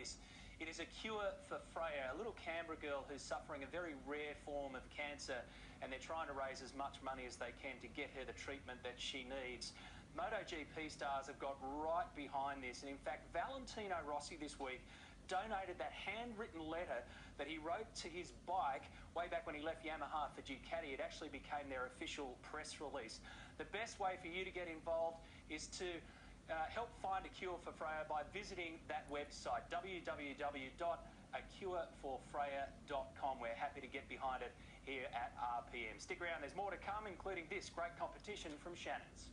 this. It is a cure for Freya, a little Canberra girl who's suffering a very rare form of cancer, and they're trying to raise as much money as they can to get her the treatment that she needs. MotoGP stars have got right behind this, and in fact, Valentino Rossi this week donated that handwritten letter that he wrote to his bike way back when he left Yamaha for Ducati. It actually became their official press release. The best way for you to get involved is to help find a cure for Freya by visiting that website, www.acureforfreya.com. We're happy to get behind it here at RPM. Stick around, there's more to come, including this great competition from Shannon's.